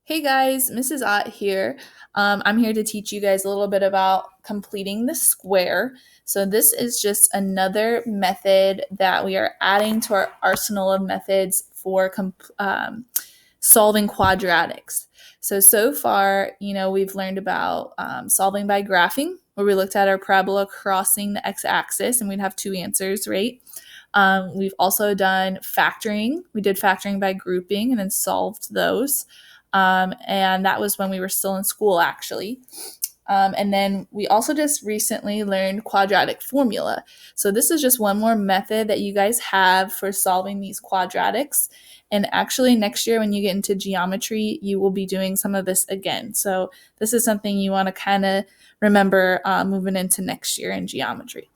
Hey guys, Mrs. Ott here. I'm here to teach you guys a little bit about completing the square. So this is just another method that we are adding to our arsenal of methods for solving quadratics. So far, we've learned about solving by graphing, where we looked at our parabola crossing the x-axis and we'd have two answers, right? We've also done factoring. We did factoring by grouping and then solved those. And that was when we were still in school, actually. And then we also just recently learned quadratic formula. So this is just one more method that you guys have for solving these quadratics. And actually, next year when you get into geometry, you will be doing some of this again. So this is something you want to kind of remember moving into next year in geometry.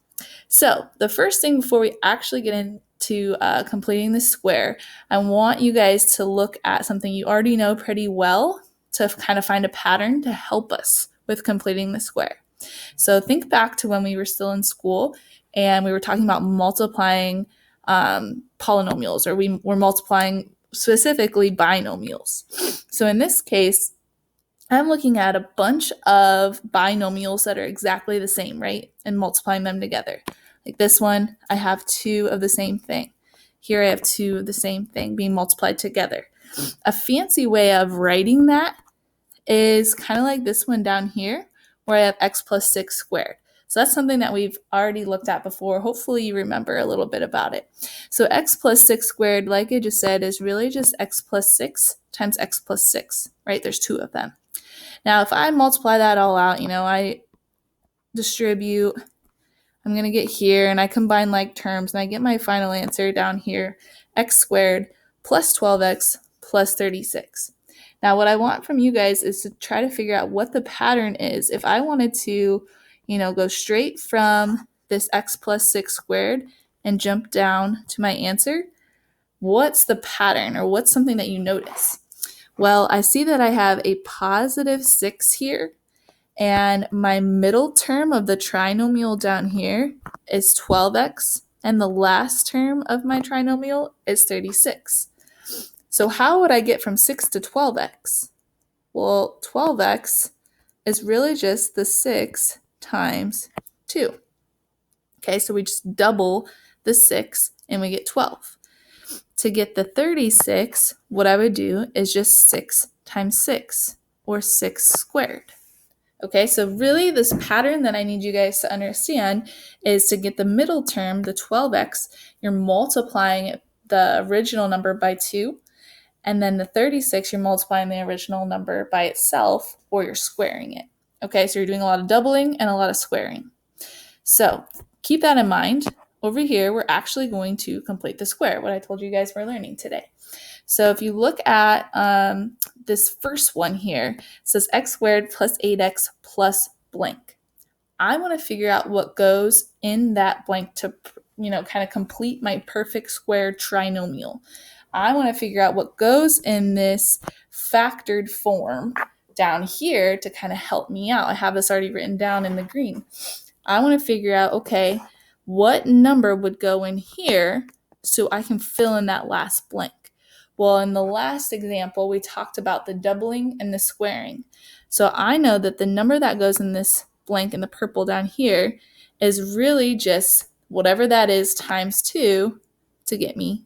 So the first thing before we actually get into completing the square, I want you guys to look at something you already know pretty well to kind of find a pattern to help us with completing the square. So think back to when we were still in school and we were talking about multiplying polynomials, or we were multiplying specifically binomials. So in this case, I'm looking at a bunch of binomials that are exactly the same, right? And multiplying them together. Like this one, I have two of the same thing. Here I have two of the same thing being multiplied together. A fancy way of writing that is kind of like this one down here, where I have x plus 6 squared. So that's something that we've already looked at before. Hopefully you remember a little bit about it. So x plus 6 squared, like I just said, is really just x plus 6 times x plus 6, right? There's two of them. Now, if I multiply that all out, I distribute, I'm going to get here, and I combine like terms, and I get my final answer down here, x squared plus 12x plus 36. Now, what I want from you guys is to try to figure out what the pattern is. If I wanted to, go straight from this x plus 6 squared and jump down to my answer, what's the pattern, or what's something that you notice? Well, I see that I have a positive 6 here, and my middle term of the trinomial down here is 12x, and the last term of my trinomial is 36. So how would I get from 6 to 12x? Well, 12x is really just the 6 times 2. Okay, so we just double the 6 and we get 12. To get the 36, what I would do is just 6 times 6, or 6 squared. Okay, so really this pattern that I need you guys to understand is to get the middle term, the 12x, you're multiplying the original number by 2, and then the 36, you're multiplying the original number by itself, or you're squaring it. Okay, so you're doing a lot of doubling and a lot of squaring. So keep that in mind. Over here, we're actually going to complete the square, what I told you guys we're learning today. So if you look at this first one here, it says x squared plus 8x plus blank. I want to figure out what goes in that blank to, kind of complete my perfect square trinomial. I want to figure out what goes in this factored form down here to kind of help me out. I have this already written down in the green. I want to figure out, okay, what number would go in here so I can fill in that last blank. Well, in the last example, we talked about the doubling and the squaring. So I know that the number that goes in this blank in the purple down here is really just whatever that is times 2 to get me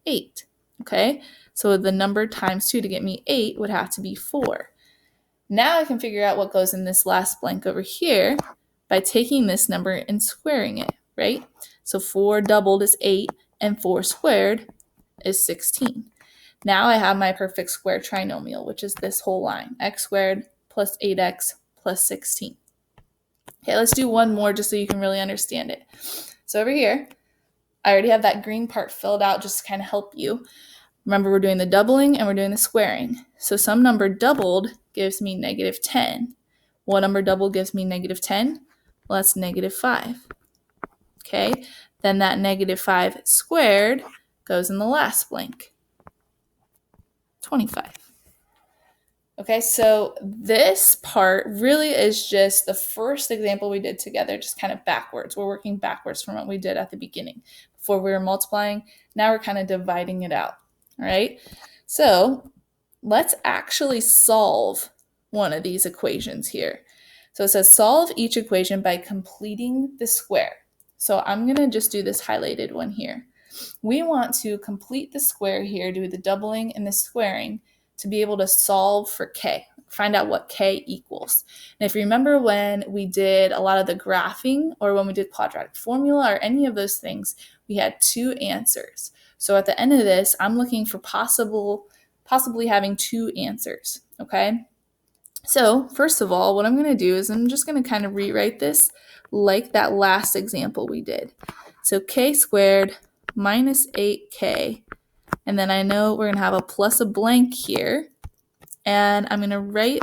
8. Okay, so the number times 2 to get me 8 would have to be 4. Now I can figure out what goes in this last blank over here by taking this number and squaring it, right? So 4 doubled is 8, and 4 squared is 16. Now I have my perfect square trinomial, which is this whole line, x squared plus 8x plus 16. Okay, let's do one more just so you can really understand it. So over here, I already have that green part filled out just to kind of help you. Remember, we're doing the doubling and we're doing the squaring. So some number doubled gives me negative 10. What number doubled gives me negative 10? Well, that's negative 5. Okay, then that negative 5 squared goes in the last blank, 25. Okay, so this part really is just the first example we did together, just kind of backwards. We're working backwards from what we did at the beginning. Before we were multiplying, now we're kind of dividing it out. All right, so let's actually solve one of these equations here. So it says solve each equation by completing the square. So I'm going to just do this highlighted one here. We want to complete the square here, do the doubling and the squaring to be able to solve for k, find out what k equals. And if you remember when we did a lot of the graphing or when we did quadratic formula or any of those things, we had two answers. So at the end of this, I'm looking for possibly having two answers, okay? So first of all, what I'm going to do is I'm just going to kind of rewrite this like that last example we did. So k squared minus 8k, and then I know we're going to have a plus a blank here, and I'm going to write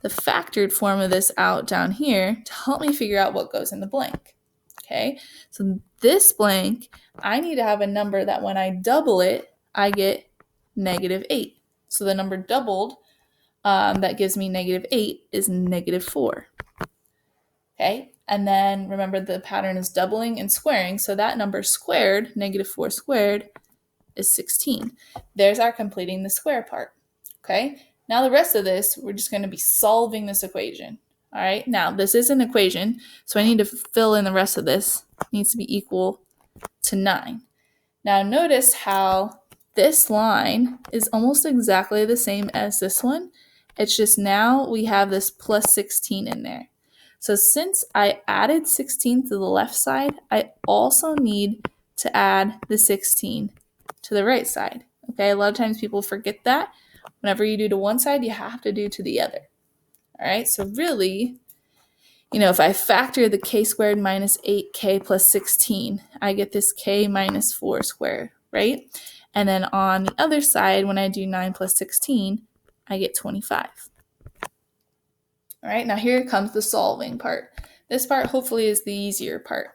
the factored form of this out down here to help me figure out what goes in the blank. Okay, so this blank, I need to have a number that when I double it, I get -8. So the number doubled that gives me -8 is -4. Okay, and then remember the pattern is doubling and squaring, so that number squared, -4 squared, is 16. There's our completing the square part. Okay, now the rest of this, we're just going to be solving this equation. All right, now this is an equation, so I need to fill in the rest of this. It needs to be equal to 9. Now notice how this line is almost exactly the same as this one. It's just now we have this plus 16 in there. So since I added 16 to the left side, I also need to add the 16 to the right side. Okay, a lot of times people forget that. Whenever you do to one side, you have to do to the other. All right, so really, if I factor the k squared minus 8k plus 16, I get this k minus 4 squared, right? And then on the other side, when I do 9 plus 16, I get 25. All right, now here comes the solving part. This part hopefully is the easier part.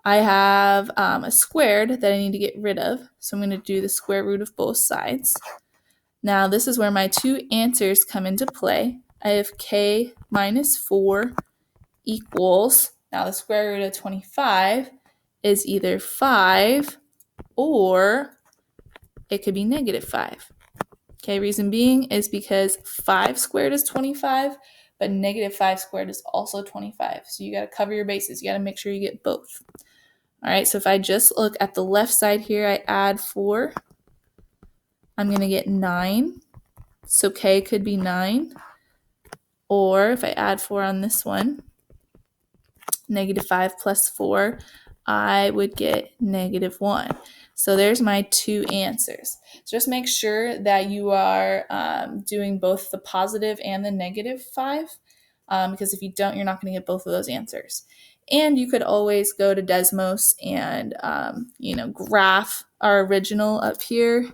I have a squared that I need to get rid of, so I'm going to do the square root of both sides. Now this is where my two answers come into play. I have k minus 4 equals, now the square root of 25 is either 5 or it could be -5. Okay, reason being is because 5 squared is 25, but -5 squared is also 25. So you got to cover your bases. You got to make sure you get both. All right, so if I just look at the left side here, I add 4. I'm going to get 9. So k could be 9. Or if I add 4 on this one, -5 plus 4, I would get -1. So there's my two answers. So just make sure that you are doing both the positive and the -5, because if you don't, you're not going to get both of those answers. And you could always go to Desmos and, graph our original up here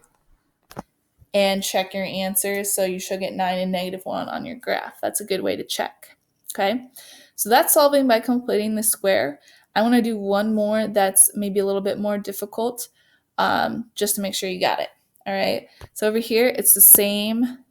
and check your answers. So you should get 9 and -1 on your graph. That's a good way to check. Okay, so that's solving by completing the square. I want to do one more that's maybe a little bit more difficult, just to make sure you got it. All right, so over here, it's the same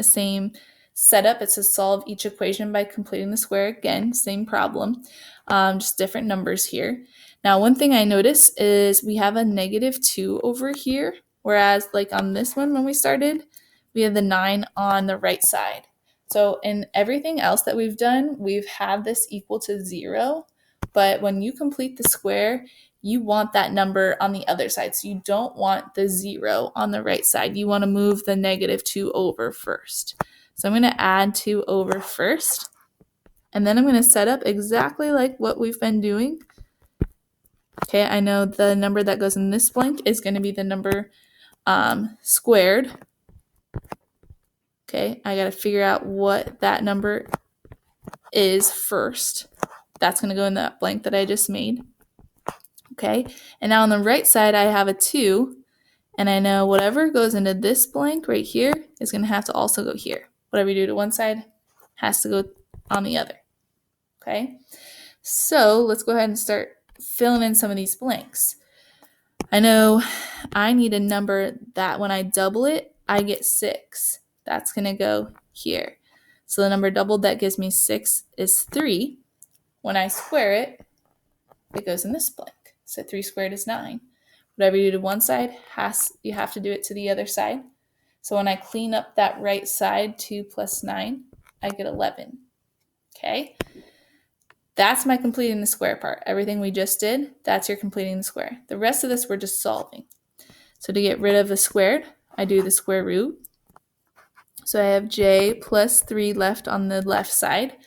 same setup. It says solve each equation by completing the square. Again, same problem, just different numbers here. Now, one thing I notice is we have a -2 over here, whereas like on this one when we started, we have the 9 on the right side. So in everything else that we've done, we've had this equal to 0, but when you complete the square, you want that number on the other side. So you don't want the 0 on the right side. You want to move the -2 over first. So I'm going to add 2 over first, and then I'm going to set up exactly like what we've been doing. Okay, I know the number that goes in this blank is going to be the number squared. Okay, I got to figure out what that number is first. That's going to go in that blank that I just made. Okay, and now on the right side, I have a 2, and I know whatever goes into this blank right here is going to have to also go here. Whatever you do to one side has to go on the other. Okay, so let's go ahead and start filling in some of these blanks. I know I need a number that when I double it, I get 6. That's going to go here. So the number doubled that gives me 6 is 3. When I square it, it goes in this blank. So 3 squared is 9. Whatever you do to one side, you have to do it to the other side. So when I clean up that right side, 2 plus 9, I get 11. Okay? That's my completing the square part. Everything we just did, that's your completing the square. The rest of this, we're just solving. So to get rid of the squared, I do the square root. So I have j plus 3 left on the left side.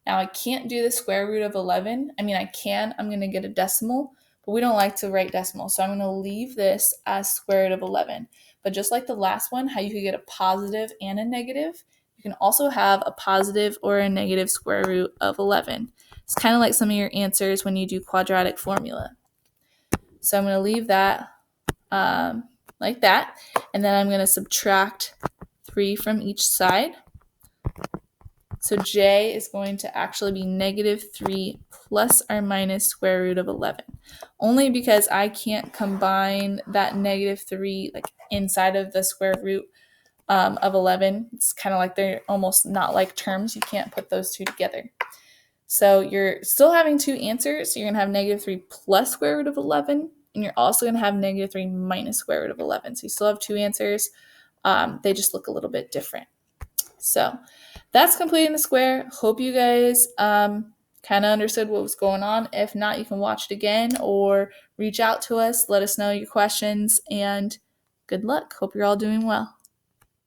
Now I can't do the square root of 11. I mean, I can. I'm going to get a decimal, but we don't like to write decimal. So I'm going to leave this as square root of 11. But just like the last one, how you could get a positive and a negative, you can also have a positive or a negative square root of 11. It's kind of like some of your answers when you do quadratic formula. So I'm going to leave that like that. And then I'm going to subtract 3 from each side. So j is going to actually be negative 3 plus or minus square root of 11. Only because I can't combine that negative 3 like inside of the square root of 11. It's kind of like they're almost not like terms. You can't put those two together. So you're still having two answers. You're going to have negative 3 plus square root of 11. And you're also going to have negative 3 minus square root of 11. So you still have two answers. They just look a little bit different. So that's completing the square. Hope you guys kind of understood what was going on. If not, you can watch it again or reach out to us. Let us know your questions, and good luck. Hope you're all doing well.